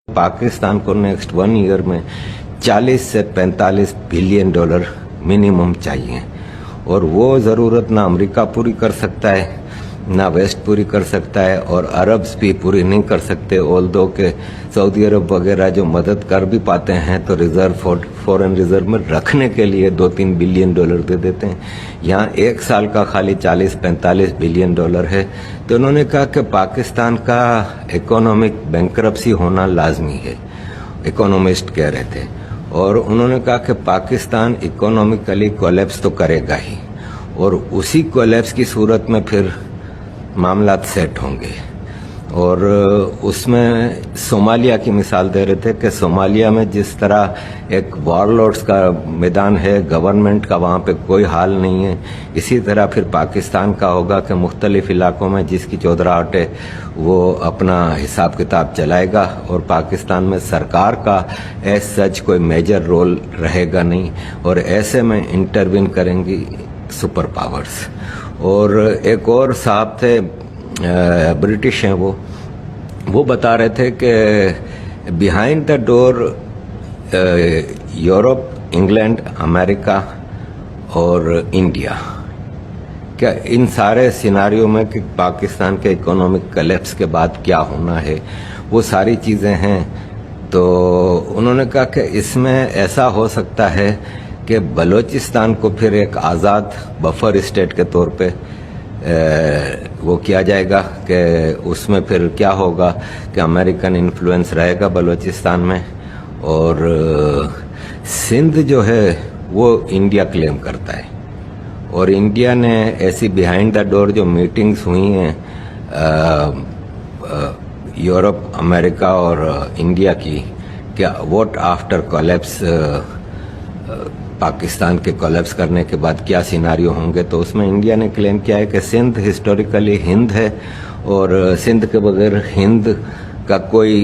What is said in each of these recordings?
पाकिस्तान को next 1 year में 40 से 45 बिलियन डॉलर मिनिमम चाहिए और वो ज़रूरत ना अमेरिका पूरी कर सकता है ना वेस्ट पूरी कर सकता है और अरब्स भी पूरी नहीं कर सकते। ऑल्दो के सऊदी अरब वगैरह जो मदद कर भी पाते हैं तो रिजर्व फॉरेन रिजर्व में रखने के लिए 2-3 बिलियन डॉलर दे देते हैं। यहाँ एक साल का खाली 40-45 बिलियन डॉलर है। तो उन्होंने कहा कि पाकिस्तान का इकोनॉमिक बैंकरप्सी होना लाजमी है, इकोनॉमिस्ट कह रहे थे। और उन्होंने कहा कि पाकिस्तान इकोनॉमिकली कोलैप्स तो करेगा ही और उसी कोलैप्स की सूरत में फिर मामला सेट होंगे। और उसमें सोमालिया की मिसाल दे रहे थे कि सोमालिया में जिस तरह एक वॉरलॉर्ड्स का मैदान है, गवर्नमेंट का वहाँ पे कोई हाल नहीं है, इसी तरह फिर पाकिस्तान का होगा कि मुख्तलिफ इलाकों में जिसकी चौधराहट है वो अपना हिसाब किताब चलाएगा और पाकिस्तान में सरकार का एज सच कोई मेजर रोल रहेगा नहीं और ऐसे में इंटरवीन करेंगी सुपर पावर्स। और एक और साहब थे ब्रिटिश हैं, वो बता रहे थे कि behind the door Europe, England, America और इंडिया, क्या इन सारे सिनारियों में कि पाकिस्तान के इकोनॉमिक कोलैप्स के बाद क्या होना है वो सारी चीज़ें हैं। तो उन्होंने कहा कि इसमें ऐसा हो सकता है कि बलूचिस्तान को फिर एक आज़ाद बफर स्टेट के तौर पे वो किया जाएगा कि उसमें फिर क्या होगा कि अमेरिकन इन्फ्लुएंस रहेगा बलूचिस्तान में और सिंध जो है वो इंडिया क्लेम करता है। और इंडिया ने ऐसी बिहाइंड द डोर जो मीटिंग्स हुई हैं यूरोप, अमेरिका और इंडिया की, क्या वोट आफ्टर कोलैप्स, पाकिस्तान के कोलैप्स करने के बाद क्या सिनारियो होंगे, तो उसमें इंडिया ने क्लेम किया है कि सिंध हिस्टोरिकली हिंद है और सिंध के बगैर हिंद का कोई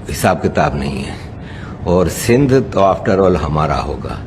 हिसाब किताब नहीं है और सिंध तो आफ्टर ऑल हमारा होगा।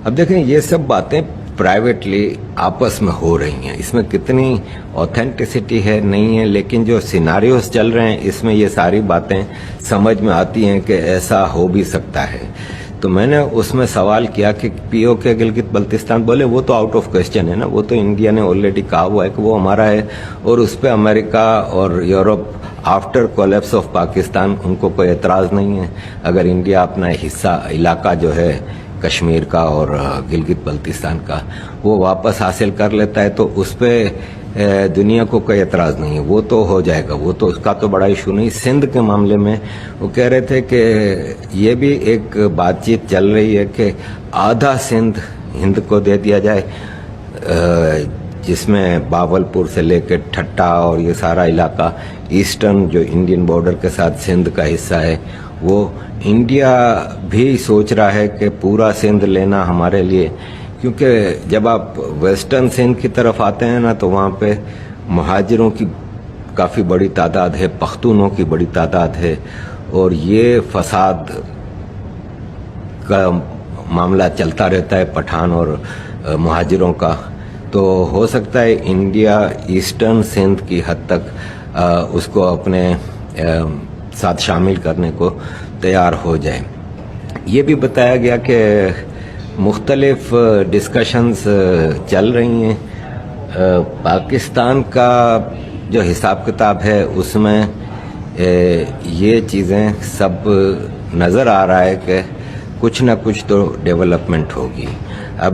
अब देखें ये सब बातें प्राइवेटली आपस में हो रही हैं, इसमें कितनी ऑथेंटिसिटी है नहीं है, लेकिन जो सिनारियोस चल रहे हैं इसमें ये सारी बातें समझ में आती हैं कि ऐसा हो भी सकता है। तो मैंने उसमें सवाल किया कि पीओके गिलगित बल्तिस्तान, बोले वो तो आउट ऑफ क्वेश्चन है ना, वो तो इंडिया ने ऑलरेडी कहा हुआ है कि वो हमारा है और उस पर अमेरिका और Europe after collapse of Pakistan उनको कोई एतराज़ नहीं है। अगर इंडिया अपना हिस्सा इलाका जो है कश्मीर का और गिलगित बल्तिस्तान का वो वापस हासिल कर लेता है तो उस पर दुनिया को कोई एतराज़ नहीं है, वो तो हो जाएगा, वो तो उसका तो बड़ा इशू नहीं। सिंध के मामले में वो कह रहे थे कि ये भी एक बातचीत चल रही है कि आधा सिंध हिंद को दे दिया जाए, जिसमें बावलपुर से लेकर ठट्टा और ये सारा इलाका ईस्टर्न जो इंडियन बॉर्डर के साथ सिंध का हिस्सा है, वो इंडिया भी सोच रहा है कि पूरा सिंध लेना हमारे लिए, क्योंकि जब आप वेस्टर्न सिंध की तरफ आते हैं ना तो वहाँ पे मुहाजिरों की काफ़ी बड़ी तादाद है, पख्तूनों की बड़ी तादाद है और ये फसाद का मामला चलता रहता है पठान और मुहाजिरों का। तो हो सकता है इंडिया ईस्टर्न सिंध की हद तक उसको अपने साथ शामिल करने को तैयार हो जाए। ये भी बताया गया कि मुख्तलिफ डिस्कशंस चल रही हैं। पाकिस्तान का जो हिसाब किताब है उसमें ये चीज़ें सब नज़र आ रहा है कि कुछ ना कुछ तो डेवलपमेंट होगी। अब